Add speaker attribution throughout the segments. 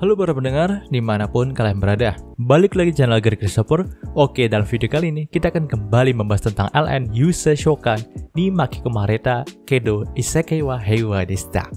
Speaker 1: Halo para pendengar, dimanapun kalian berada. Balik lagi channel Gary Christopher. Oke, dalam video kali ini kita akan kembali membahas tentang LN Yusei Shokan ni Makiko Mareta Kedo Isekai wa Heiwa deshita.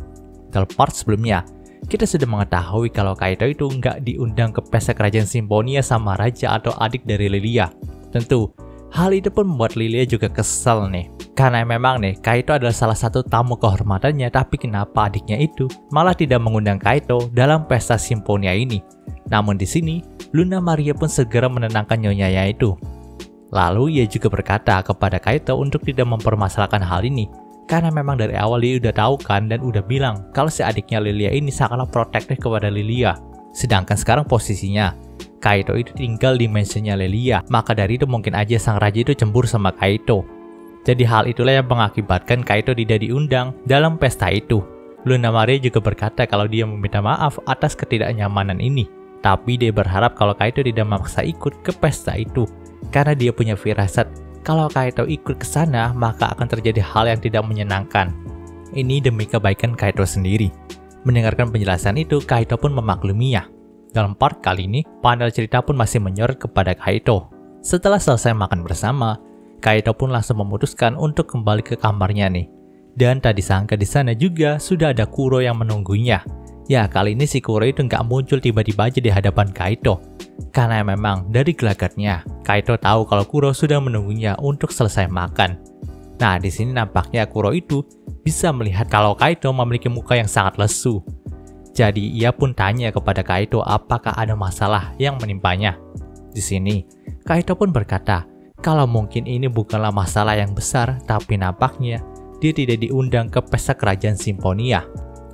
Speaker 1: Dalam part sebelumnya, kita sudah mengetahui kalau Kaito itu nggak diundang ke pesta kerajaan Symphonia sama raja atau adik dari Lilia. Tentu, hal itu pun membuat Lilia juga kesel nih. Karena memang nih, Kaito adalah salah satu tamu kehormatannya, tapi kenapa adiknya itu malah tidak mengundang Kaito dalam pesta Symphonia ini? Namun di sini, Luna Maria pun segera menenangkan nyonyanya itu. Lalu ia juga berkata kepada Kaito untuk tidak mempermasalahkan hal ini, karena memang dari awal dia udah tahu kan dan udah bilang kalau si adiknya Lilia ini sangatlah protektif kepada Lilia. Sedangkan sekarang posisinya, Kaito itu tinggal di mansionnya Lilia, maka dari itu mungkin aja sang raja itu cemburu sama Kaito. Jadi hal itulah yang mengakibatkan Kaito tidak diundang dalam pesta itu. Luna Maria juga berkata kalau dia meminta maaf atas ketidaknyamanan ini. Tapi dia berharap kalau Kaito tidak memaksa ikut ke pesta itu. Karena dia punya firasat kalau Kaito ikut ke sana maka akan terjadi hal yang tidak menyenangkan. Ini demi kebaikan Kaito sendiri. Mendengarkan penjelasan itu, Kaito pun memakluminya. Dalam part kali ini, panel cerita pun masih menyorot kepada Kaito. Setelah selesai makan bersama, Kaito pun langsung memutuskan untuk kembali ke kamarnya nih. Dan tak disangka di sana juga sudah ada Kuro yang menunggunya. Ya, kali ini si Kuro itu nggak muncul tiba-tiba aja di hadapan Kaito. Karena memang dari gelagatnya, Kaito tahu kalau Kuro sudah menunggunya untuk selesai makan. Nah, di sini nampaknya Kuro itu bisa melihat kalau Kaito memiliki muka yang sangat lesu. Jadi ia pun tanya kepada Kaito apakah ada masalah yang menimpanya. Di sini, Kaito pun berkata, kalau mungkin ini bukanlah masalah yang besar, tapi nampaknya dia tidak diundang ke pesta kerajaan Symphonia.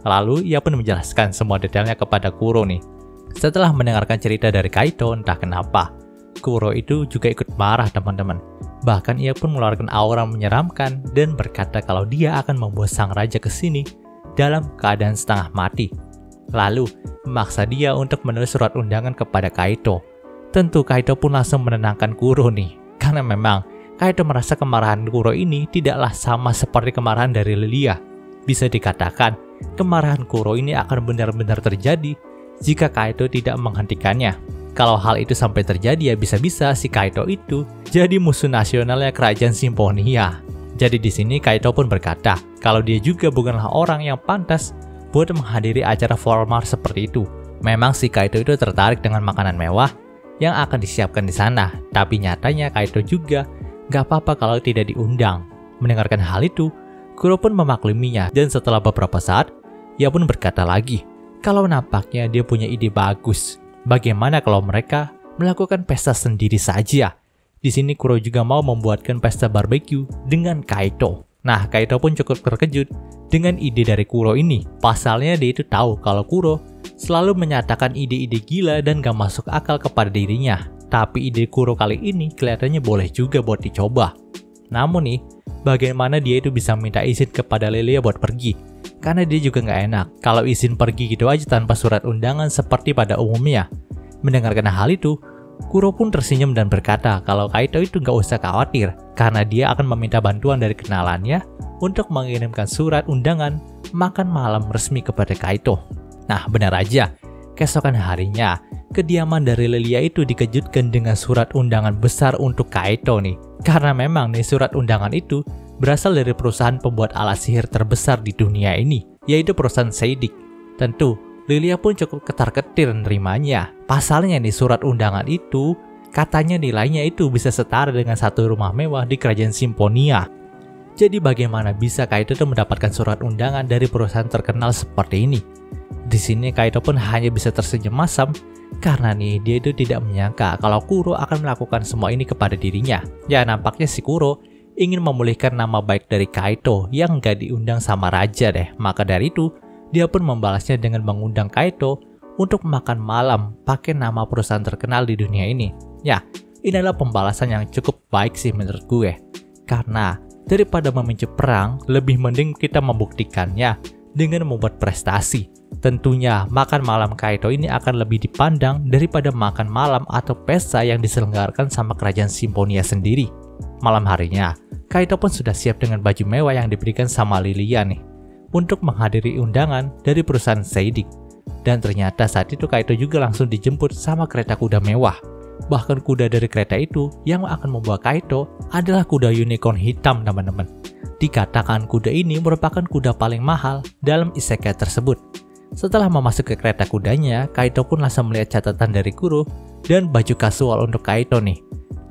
Speaker 1: Lalu ia pun menjelaskan semua detailnya kepada Kuro nih. Setelah mendengarkan cerita dari Kaito, entah kenapa, Kuro itu juga ikut marah teman-teman. Bahkan ia pun mengeluarkan aura menyeramkan dan berkata kalau dia akan membawa sang raja ke sini dalam keadaan setengah mati. Lalu memaksa dia untuk menulis surat undangan kepada Kaito. Tentu Kaito pun langsung menenangkan Kuro nih. Karena memang Kaito merasa kemarahan Kuro ini tidaklah sama seperti kemarahan dari Lilia. Bisa dikatakan, kemarahan Kuro ini akan benar-benar terjadi jika Kaito tidak menghentikannya. Kalau hal itu sampai terjadi ya bisa-bisa si Kaito itu jadi musuh nasionalnya kerajaan Symphonia. Jadi di sini Kaito pun berkata kalau dia juga bukanlah orang yang pantas buat menghadiri acara formal seperti itu. Memang si Kaito itu tertarik dengan makanan mewah yang akan disiapkan di sana, tapi nyatanya Kaito juga gak apa-apa kalau tidak diundang. Mendengarkan hal itu, Kuro pun memakluminya dan setelah beberapa saat, ia pun berkata lagi, kalau nampaknya dia punya ide bagus. Bagaimana kalau mereka melakukan pesta sendiri saja? Di sini Kuro juga mau membuatkan pesta barbeque dengan Kaito. Nah, Kaito pun cukup terkejut dengan ide dari Kuro ini. Pasalnya dia itu tahu kalau Kuro selalu menyatakan ide-ide gila dan gak masuk akal kepada dirinya. Tapi ide Kuro kali ini kelihatannya boleh juga buat dicoba. Namun nih, bagaimana dia itu bisa minta izin kepada Lilia buat pergi? Karena dia juga gak enak kalau izin pergi gitu aja tanpa surat undangan seperti pada umumnya. Mendengarkan hal itu, Kuro pun tersenyum dan berkata kalau Kaito itu gak usah khawatir karena dia akan meminta bantuan dari kenalannya untuk mengirimkan surat undangan makan malam resmi kepada Kaito. Nah, benar aja, keesokan harinya, kediaman dari Lilia itu dikejutkan dengan surat undangan besar untuk Kaito nih. Karena memang nih surat undangan itu berasal dari perusahaan pembuat alat sihir terbesar di dunia ini, yaitu perusahaan Seidik. Tentu, Lilia pun cukup ketar-ketir menerimanya. Pasalnya nih surat undangan itu, katanya nilainya itu bisa setara dengan satu rumah mewah di kerajaan Symphonia. Jadi bagaimana bisa Kaito itu mendapatkan surat undangan dari perusahaan terkenal seperti ini? Di sini Kaito pun hanya bisa tersenyum masam karena nih dia itu tidak menyangka kalau Kuro akan melakukan semua ini kepada dirinya. Ya, nampaknya si Kuro ingin memulihkan nama baik dari Kaito yang gak diundang sama raja deh. Maka dari itu, dia pun membalasnya dengan mengundang Kaito untuk makan malam pakai nama perusahaan terkenal di dunia ini. Ya, ini adalah pembalasan yang cukup baik sih menurut gue. Karena daripada memicu perang, lebih mending kita membuktikannya dengan membuat prestasi. Tentunya makan malam Kaito ini akan lebih dipandang daripada makan malam atau pesta yang diselenggarakan sama kerajaan Symphonia sendiri. Malam harinya, Kaito pun sudah siap dengan baju mewah yang diberikan sama Lilia nih untuk menghadiri undangan dari perusahaan Seidik. Dan ternyata saat itu Kaito juga langsung dijemput sama kereta kuda mewah. Bahkan kuda dari kereta itu yang akan membawa Kaito adalah kuda unicorn hitam, teman-teman. Dikatakan kuda ini merupakan kuda paling mahal dalam isekai tersebut. Setelah memasuki kereta kudanya, Kaito pun langsung melihat catatan dari Kuro dan baju kasual untuk Kaito nih.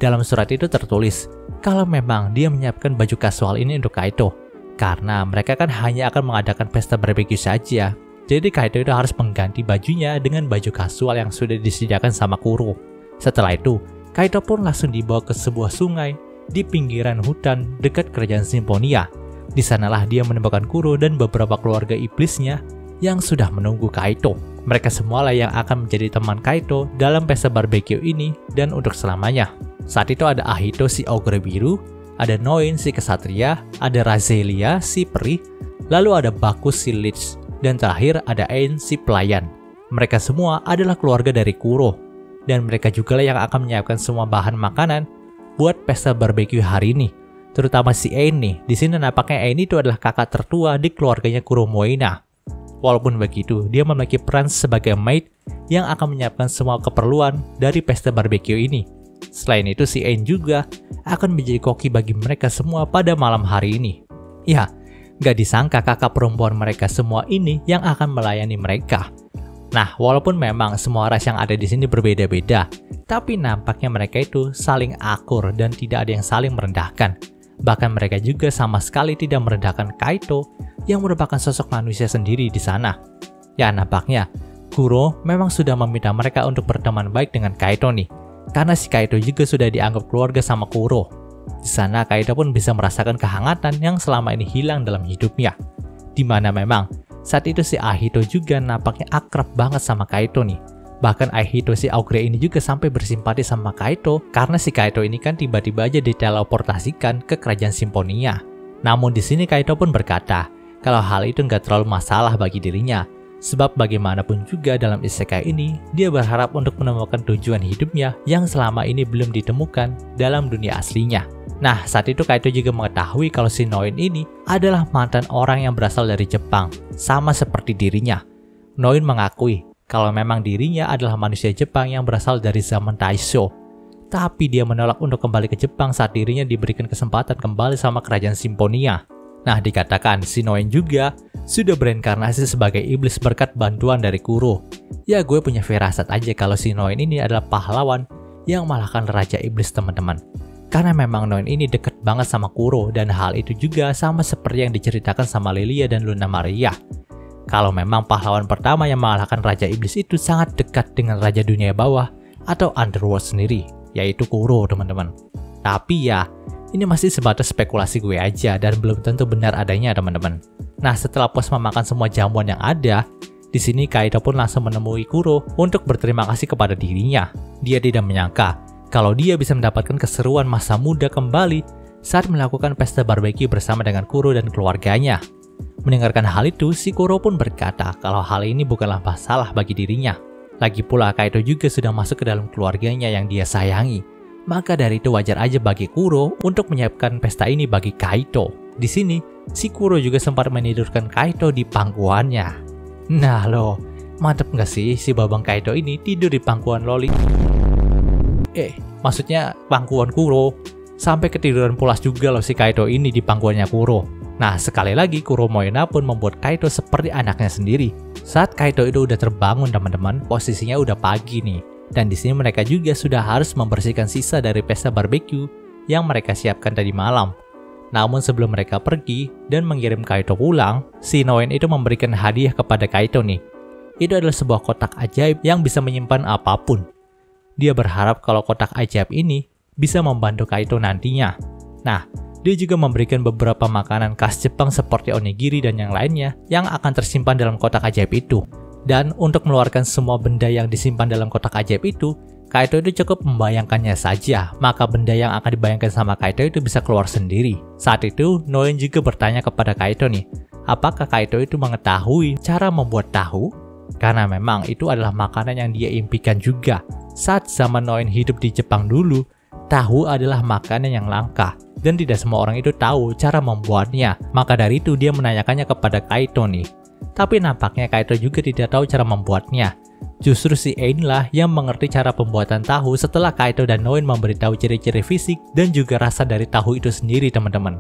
Speaker 1: Dalam surat itu tertulis kalau memang dia menyiapkan baju kasual ini untuk Kaito, karena mereka kan hanya akan mengadakan pesta barbeque saja. Jadi Kaito itu harus mengganti bajunya dengan baju kasual yang sudah disediakan sama Kuro. Setelah itu, Kaito pun langsung dibawa ke sebuah sungai di pinggiran hutan dekat kerajaan Symphonia. Di sanalah dia menemukan Kuro dan beberapa keluarga iblisnya yang sudah menunggu Kaito. Mereka semualah yang akan menjadi teman Kaito dalam pesta barbeque ini dan untuk selamanya. Saat itu ada Ahito si ogre biru, ada Noin si kesatria, ada Razelia si peri, lalu ada Bakus si lich, dan terakhir ada Ain si pelayan. Mereka semua adalah keluarga dari Kuro, dan mereka juga lah yang akan menyiapkan semua bahan makanan buat pesta barbeque hari ini. Terutama si Ain nih. Di sini nampaknya Ain itu adalah kakak tertua di keluarganya Kuro Moina. Walaupun begitu, dia memiliki peran sebagai maid yang akan menyiapkan semua keperluan dari pesta barbeque ini. Selain itu, si Ain juga akan menjadi koki bagi mereka semua pada malam hari ini. Ya, gak disangka kakak perempuan mereka semua ini yang akan melayani mereka. Nah, walaupun memang semua ras yang ada di sini berbeda-beda, tapi nampaknya mereka itu saling akur dan tidak ada yang saling merendahkan. Bahkan mereka juga sama sekali tidak merendahkan Kaito yang merupakan sosok manusia sendiri di sana. Ya, nampaknya Kuro memang sudah meminta mereka untuk berteman baik dengan Kaito nih, karena si Kaito juga sudah dianggap keluarga sama Kuro. Di sana Kaito pun bisa merasakan kehangatan yang selama ini hilang dalam hidupnya. Dimana memang saat itu si Ahito juga nampaknya akrab banget sama Kaito nih. Bahkan Ahito si ogre ini juga sampai bersimpati sama Kaito karena si Kaito ini kan tiba-tiba aja diteleportasikan ke kerajaan Symphonia. Namun di sini Kaito pun berkata kalau hal itu nggak terlalu masalah bagi dirinya. Sebab bagaimanapun juga dalam isekai ini, dia berharap untuk menemukan tujuan hidupnya yang selama ini belum ditemukan dalam dunia aslinya. Nah, saat itu Kaito juga mengetahui kalau si Noin ini adalah mantan orang yang berasal dari Jepang, sama seperti dirinya. Noin mengakui kalau memang dirinya adalah manusia Jepang yang berasal dari zaman Taisho. Tapi dia menolak untuk kembali ke Jepang saat dirinya diberikan kesempatan kembali sama kerajaan Symphonia. Nah, dikatakan si Noin juga sudah berinkarnasi sebagai iblis berkat bantuan dari Kuro. Ya, gue punya firasat aja kalau si Noin ini adalah pahlawan yang mengalahkan Raja Iblis, teman-teman. Karena memang Noin ini deket banget sama Kuro, dan hal itu juga sama seperti yang diceritakan sama Lilia dan Luna Maria. Kalau memang pahlawan pertama yang mengalahkan Raja Iblis itu sangat dekat dengan Raja Dunia Bawah atau Underworld sendiri, yaitu Kuro, teman-teman. Tapi ya, ini masih sebatas spekulasi gue aja dan belum tentu benar adanya, teman-teman. Nah, setelah puas memakan semua jamuan yang ada, di sini Kaito pun langsung menemui Kuro untuk berterima kasih kepada dirinya. Dia tidak menyangka kalau dia bisa mendapatkan keseruan masa muda kembali saat melakukan pesta barbeque bersama dengan Kuro dan keluarganya. Mendengarkan hal itu, si Kuro pun berkata kalau hal ini bukanlah masalah bagi dirinya. Lagi pula Kaito juga sudah masuk ke dalam keluarganya yang dia sayangi. Maka dari itu wajar aja bagi Kuro untuk menyiapkan pesta ini bagi Kaito. Di sini, si Kuro juga sempat menidurkan Kaito di pangkuannya. Nah loh, mantep nggak sih si babang Kaito ini tidur di pangkuan loli? Maksudnya pangkuan Kuro. Sampai ketiduran pulas juga loh si Kaito ini di pangkuannya Kuro. Nah, sekali lagi Kuro Moina pun membuat Kaito seperti anaknya sendiri. Saat Kaito itu udah terbangun, teman-teman, posisinya udah pagi nih. Dan di sini mereka juga sudah harus membersihkan sisa dari pesta barbeque yang mereka siapkan tadi malam. Namun sebelum mereka pergi dan mengirim Kaito pulang, si Noin itu memberikan hadiah kepada Kaito nih. Itu adalah sebuah kotak ajaib yang bisa menyimpan apapun. Dia berharap kalau kotak ajaib ini bisa membantu Kaito nantinya. Nah, dia juga memberikan beberapa makanan khas Jepang seperti onigiri dan yang lainnya yang akan tersimpan dalam kotak ajaib itu. Dan untuk mengeluarkan semua benda yang disimpan dalam kotak ajaib itu, Kaito itu cukup membayangkannya saja, maka benda yang akan dibayangkan sama Kaito itu bisa keluar sendiri. Saat itu, Noin juga bertanya kepada Kaito nih, apakah Kaito itu mengetahui cara membuat tahu? Karena memang itu adalah makanan yang dia impikan juga. Saat zaman Noin hidup di Jepang dulu, tahu adalah makanan yang langka, dan tidak semua orang itu tahu cara membuatnya. Maka dari itu dia menanyakannya kepada Kaito nih. Tapi nampaknya Kaito juga tidak tahu cara membuatnya. Justru si Ain lah yang mengerti cara pembuatan tahu setelah Kaito dan Noin memberitahu ciri-ciri fisik dan juga rasa dari tahu itu sendiri, teman-teman.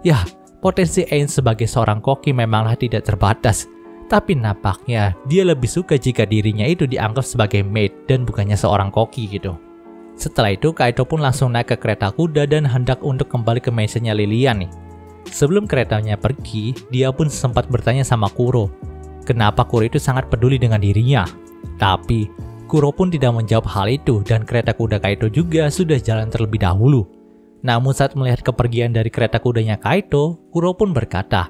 Speaker 1: Yah, potensi Ain sebagai seorang koki memanglah tidak terbatas. Tapi nampaknya dia lebih suka jika dirinya itu dianggap sebagai maid dan bukannya seorang koki gitu. Setelah itu Kaito pun langsung naik ke kereta kuda dan hendak untuk kembali ke mesennya Lilia nih. Sebelum keretanya pergi, dia pun sempat bertanya sama Kuro. Kenapa Kuro itu sangat peduli dengan dirinya? Tapi Kuro pun tidak menjawab hal itu dan kereta kuda Kaito juga sudah jalan terlebih dahulu. Namun saat melihat kepergian dari kereta kudanya Kaito, Kuro pun berkata,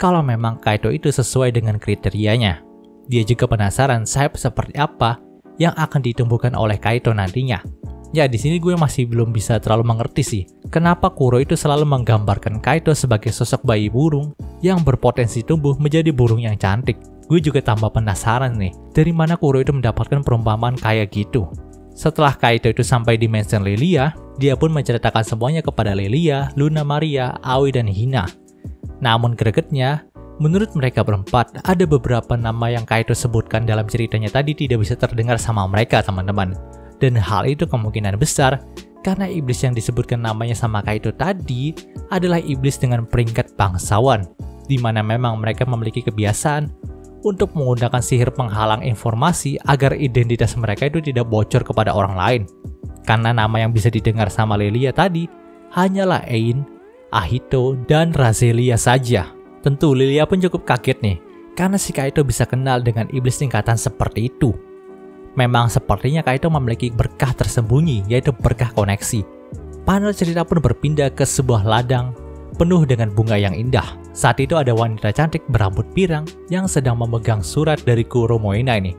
Speaker 1: kalau memang Kaito itu sesuai dengan kriterianya. Dia juga penasaran sayap seperti apa yang akan ditumbuhkan oleh Kaito nantinya. Ya, di sini gue masih belum bisa terlalu mengerti sih, kenapa Kuro itu selalu menggambarkan Kaito sebagai sosok bayi burung yang berpotensi tumbuh menjadi burung yang cantik. Gue juga tambah penasaran nih, dari mana Kuro itu mendapatkan perumpamaan kayak gitu. Setelah Kaito itu sampai di mansion Lilia, dia pun menceritakan semuanya kepada Lilia, Luna Maria, Aoi, dan Hina. Namun gregetnya, menurut mereka berempat, ada beberapa nama yang Kaito sebutkan dalam ceritanya tadi tidak bisa terdengar sama mereka, teman-teman. Dan hal itu kemungkinan besar karena iblis yang disebutkan namanya sama Kaito tadi adalah iblis dengan peringkat bangsawan, di mana memang mereka memiliki kebiasaan untuk menggunakan sihir penghalang informasi agar identitas mereka itu tidak bocor kepada orang lain. Karena nama yang bisa didengar sama Lilia tadi hanyalah Ain, Ahito, dan Razelia saja. Tentu Lilia pun cukup kaget nih, karena si Kaito bisa kenal dengan iblis tingkatan seperti itu. Memang sepertinya Kaito memiliki berkah tersembunyi, yaitu berkah koneksi. Panel cerita pun berpindah ke sebuah ladang penuh dengan bunga yang indah. Saat itu ada wanita cantik berambut pirang yang sedang memegang surat dari Kuro Moina ini.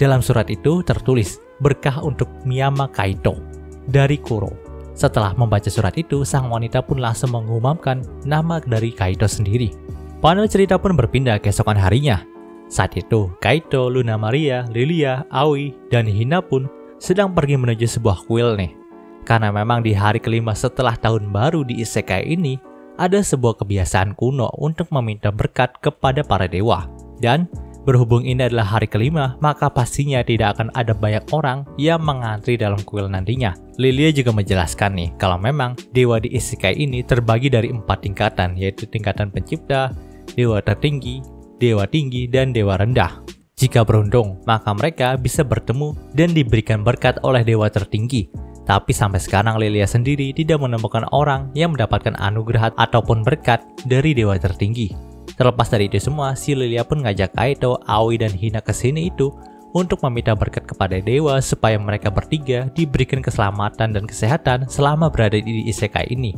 Speaker 1: Dalam surat itu tertulis, berkah untuk Miyama Kaito dari Kuro. Setelah membaca surat itu, sang wanita pun langsung mengumumkan nama dari Kaito sendiri. Panel cerita pun berpindah keesokan harinya. Saat itu, Kaito, Luna Maria, Lilia, Aoi, dan Hina pun sedang pergi menuju sebuah kuil nih. Karena memang di hari kelima setelah tahun baru di isekai ini, ada sebuah kebiasaan kuno untuk meminta berkat kepada para dewa. Dan berhubung ini adalah hari kelima, maka pastinya tidak akan ada banyak orang yang mengantri dalam kuil nantinya. Lilia juga menjelaskan nih, kalau memang dewa di isekai ini terbagi dari 4 tingkatan, yaitu tingkatan pencipta, dewa tertinggi, dewa tinggi, dan dewa rendah. Jika beruntung, maka mereka bisa bertemu dan diberikan berkat oleh dewa tertinggi. Tapi sampai sekarang Lilia sendiri tidak menemukan orang yang mendapatkan anugerah ataupun berkat dari dewa tertinggi. Terlepas dari itu semua, si Lilia pun ngajak Kaito, Aoi, dan Hina ke sini itu untuk meminta berkat kepada dewa supaya mereka bertiga diberikan keselamatan dan kesehatan selama berada di isekai ini.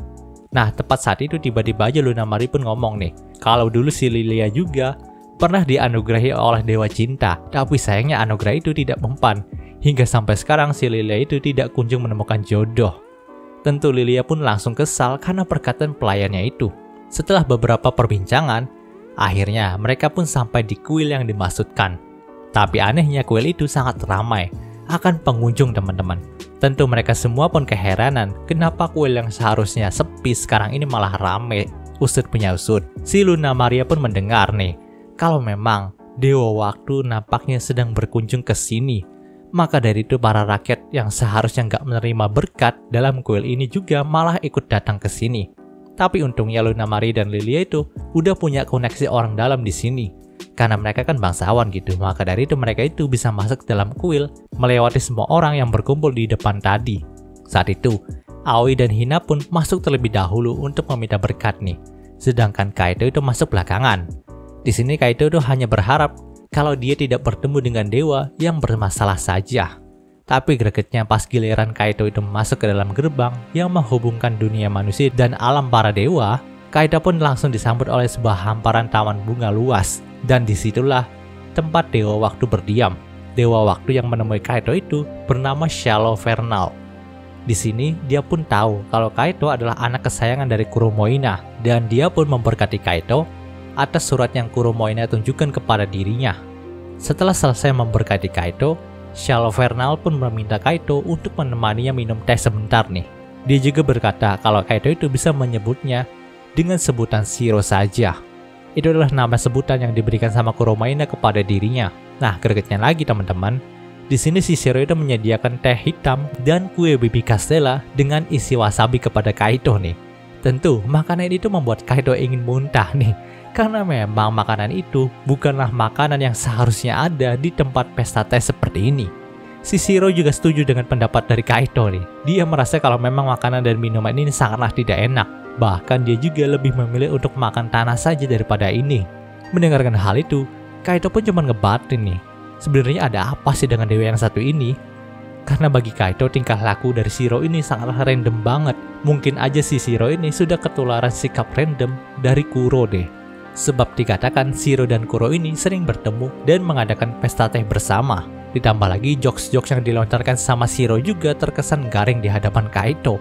Speaker 1: Nah, tepat saat itu tiba-tiba aja Luna Maria pun ngomong nih, kalau dulu si Lilia juga pernah dianugerahi oleh dewa cinta, tapi sayangnya anugerah itu tidak mempan. Hingga sampai sekarang si Lilia itu tidak kunjung menemukan jodoh. Tentu Lilia pun langsung kesal karena perkataan pelayannya itu. Setelah beberapa perbincangan, akhirnya mereka pun sampai di kuil yang dimaksudkan. Tapi anehnya kuil itu sangat ramai akan pengunjung, teman-teman. Tentu mereka semua pun keheranan kenapa kuil yang seharusnya sepi sekarang ini malah ramai. Usut punya usut, si Luna Maria pun mendengar nih, kalau memang dewa waktu nampaknya sedang berkunjung ke sini. Maka dari itu para rakyat yang seharusnya nggak menerima berkat dalam kuil ini juga malah ikut datang ke sini. Tapi untungnya Luna Maria dan Lilia itu udah punya koneksi orang dalam di sini. Karena mereka kan bangsawan gitu, maka dari itu mereka itu bisa masuk ke dalam kuil melewati semua orang yang berkumpul di depan tadi. Saat itu, Aoi dan Hina pun masuk terlebih dahulu untuk meminta berkat nih. Sedangkan Kaito itu masuk belakangan. Di sini Kaito itu hanya berharap kalau dia tidak bertemu dengan dewa yang bermasalah saja. Tapi gregetnya pas giliran Kaito itu masuk ke dalam gerbang yang menghubungkan dunia manusia dan alam para dewa, Kaito pun langsung disambut oleh sebuah hamparan taman bunga luas. Dan disitulah tempat dewa waktu berdiam. Dewa waktu yang menemui Kaito itu bernama Shallow Vernal. Di sini dia pun tahu kalau Kaito adalah anak kesayangan dari Kuro Moina, dan dia pun memberkati Kaito atas surat yang Kuro Moina tunjukkan kepada dirinya. Setelah selesai memberkati Kaito, Shallow Vernal pun meminta Kaito untuk menemaninya minum teh sebentar nih. Dia juga berkata kalau Kaito itu bisa menyebutnya dengan sebutan Shiro saja. itu adalah nama sebutan yang diberikan sama Kuromaina kepada dirinya. Nah, gregetnya lagi teman-teman, di sini si Shiro itu menyediakan teh hitam dan kue bibi Castella dengan isi wasabi kepada Kaito nih. Tentu, makanan itu membuat Kaito ingin muntah nih, karena memang makanan itu bukanlah makanan yang seharusnya ada di tempat pesta teh seperti ini. Si Shiro juga setuju dengan pendapat dari Kaito nih. Dia merasa kalau memang makanan dan minuman ini sangatlah tidak enak. Bahkan dia juga lebih memilih untuk makan tanah saja daripada ini. Mendengarkan hal itu, Kaito pun cuma ngebatin nih. Sebenarnya ada apa sih dengan dewa yang satu ini? Karena bagi Kaito tingkah laku dari Shiro ini sangatlah random banget. Mungkin aja si Shiro ini sudah ketularan sikap random dari Kuro deh. Sebab dikatakan Shiro dan Kuro ini sering bertemu dan mengadakan pesta teh bersama. Ditambah lagi jokes-jokes yang dilontarkan sama Shiro juga terkesan garing di hadapan Kaito.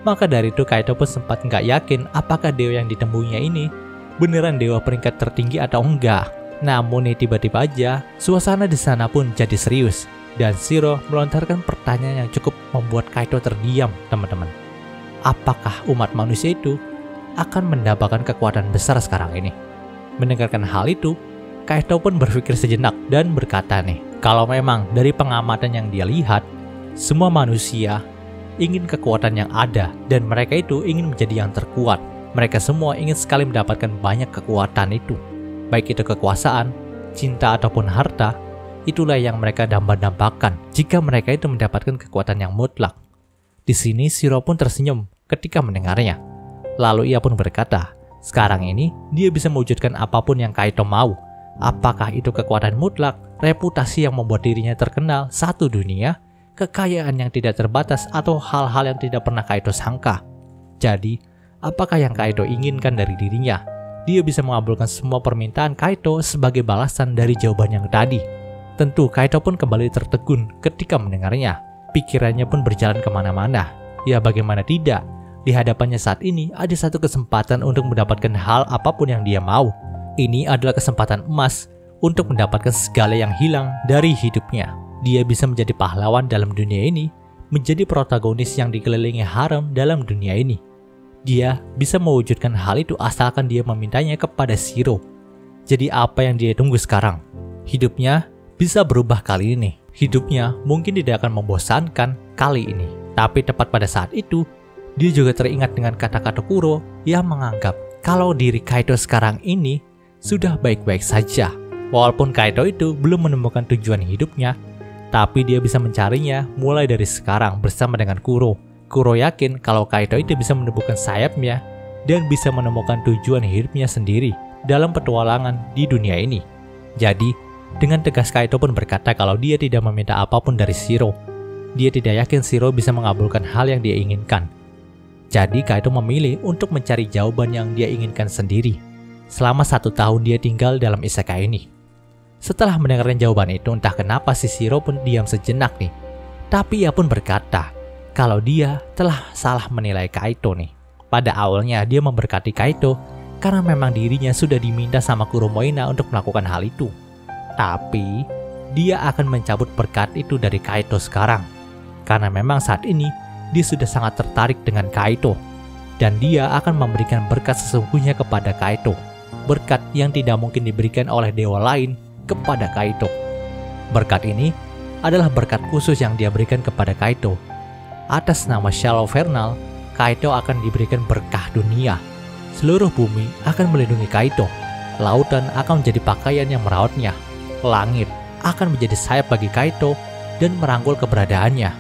Speaker 1: Maka dari itu Kaito pun sempat nggak yakin apakah dewa yang ditemuinya ini beneran dewa peringkat tertinggi atau enggak. Namun tiba-tiba aja suasana di sana pun jadi serius dan Shiro melontarkan pertanyaan yang cukup membuat Kaito terdiam, teman-teman. Apakah umat manusia itu akan mendapatkan kekuatan besar sekarang ini? Mendengarkan hal itu, Kaito pun berpikir sejenak dan berkata nih, kalau memang dari pengamatan yang dia lihat, semua manusia ingin kekuatan yang ada dan mereka itu ingin menjadi yang terkuat. Mereka semua ingin sekali mendapatkan banyak kekuatan itu. Baik itu kekuasaan, cinta ataupun harta, itulah yang mereka dambakan jika mereka itu mendapatkan kekuatan yang mutlak. Di sini Shiro pun tersenyum ketika mendengarnya. Lalu ia pun berkata, sekarang ini dia bisa mewujudkan apapun yang Kaito mau. Apakah itu kekuatan mutlak, reputasi yang membuat dirinya terkenal satu dunia, kekayaan yang tidak terbatas, atau hal-hal yang tidak pernah Kaito sangka. Jadi, apakah yang Kaito inginkan dari dirinya? Dia bisa mengabulkan semua permintaan Kaito sebagai balasan dari jawaban yang tadi. Tentu Kaito pun kembali tertegun ketika mendengarnya. Pikirannya pun berjalan kemana-mana. Ya bagaimana tidak, di hadapannya saat ini ada satu kesempatan untuk mendapatkan hal apapun yang dia mau. Ini adalah kesempatan emas untuk mendapatkan segala yang hilang dari hidupnya. Dia bisa menjadi pahlawan dalam dunia ini, menjadi protagonis yang dikelilingi harem dalam dunia ini. Dia bisa mewujudkan hal itu asalkan dia memintanya kepada Shiro. Jadi apa yang dia tunggu sekarang? Hidupnya bisa berubah kali ini. Hidupnya mungkin tidak akan membosankan kali ini. Tapi tepat pada saat itu, dia juga teringat dengan kata-kata Kuro yang menganggap kalau diri Kaito sekarang ini sudah baik-baik saja. Walaupun Kaito itu belum menemukan tujuan hidupnya, tapi dia bisa mencarinya mulai dari sekarang bersama dengan Kuro. Kuro yakin kalau Kaito itu bisa menemukan sayapnya dan bisa menemukan tujuan hidupnya sendiri dalam petualangan di dunia ini. Jadi, dengan tegas Kaito pun berkata kalau dia tidak meminta apapun dari Shiro. Dia tidak yakin Shiro bisa mengabulkan hal yang dia inginkan. Jadi, Kaito memilih untuk mencari jawaban yang dia inginkan sendiri. Selama 1 tahun dia tinggal dalam isekai ini. Setelah mendengarkan jawaban itu, entah kenapa si Shiro pun diam sejenak nih. Tapi ia pun berkata kalau dia telah salah menilai Kaito nih. Pada awalnya dia memberkati Kaito karena memang dirinya sudah diminta sama Kuromaina untuk melakukan hal itu. Tapi dia akan mencabut berkat itu dari Kaito sekarang. Karena memang saat ini dia sudah sangat tertarik dengan Kaito. Dan dia akan memberikan berkat sesungguhnya kepada Kaito. Berkat yang tidak mungkin diberikan oleh dewa lain kepada Kaito. Berkat ini adalah berkat khusus yang dia berikan kepada Kaito. Atas nama Shadow Vernal, Kaito akan diberikan berkah dunia. Seluruh bumi akan melindungi Kaito. Lautan akan menjadi pakaian yang merawatnya. Langit akan menjadi sayap bagi Kaito dan merangkul keberadaannya.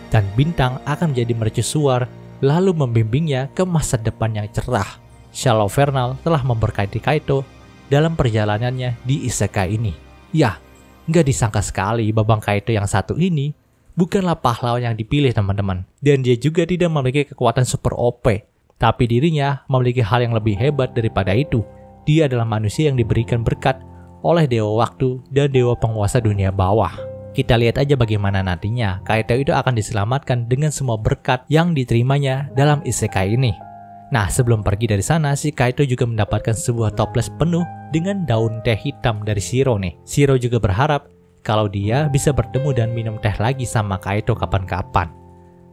Speaker 1: Dan bintang akan menjadi mercusuar lalu membimbingnya ke masa depan yang cerah. Shadow Vernal telah memberkati Kaito dalam perjalanannya di isekai ini. Ya, nggak disangka sekali Babang Kaito yang satu ini bukanlah pahlawan yang dipilih teman-teman. Dan dia juga tidak memiliki kekuatan super OP. Tapi dirinya memiliki hal yang lebih hebat daripada itu. Dia adalah manusia yang diberikan berkat oleh Dewa Waktu dan Dewa Penguasa Dunia Bawah. Kita lihat aja bagaimana nantinya Kaito itu akan diselamatkan dengan semua berkat yang diterimanya dalam isekai ini. Nah, sebelum pergi dari sana, si Kaito juga mendapatkan sebuah toples penuh dengan daun teh hitam dari Shiro nih. Shiro juga berharap kalau dia bisa bertemu dan minum teh lagi sama Kaito kapan-kapan.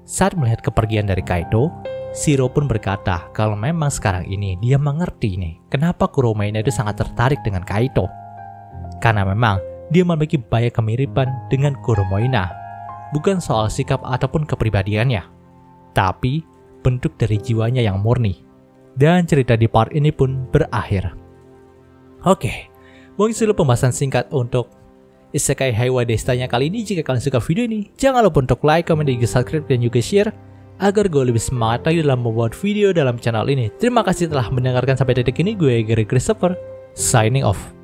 Speaker 1: Saat melihat kepergian dari Kaito, Shiro pun berkata kalau memang sekarang ini dia mengerti nih kenapa Kuromaina itu sangat tertarik dengan Kaito. Karena memang dia memiliki banyak kemiripan dengan Kuromaina. Bukan soal sikap ataupun kepribadiannya, tapi bentuk dari jiwanya yang murni. Dan cerita di part ini pun berakhir. Oke, mungkin dulu pembahasan singkat untuk Isekai Heiwa Destanya kali ini. Jika kalian suka video ini, jangan lupa untuk like, comment, dan juga subscribe, dan juga share agar gue lebih semangat lagi dalam membuat video dalam channel ini. Terima kasih telah mendengarkan sampai detik ini. Gue Gary Christopher, signing off.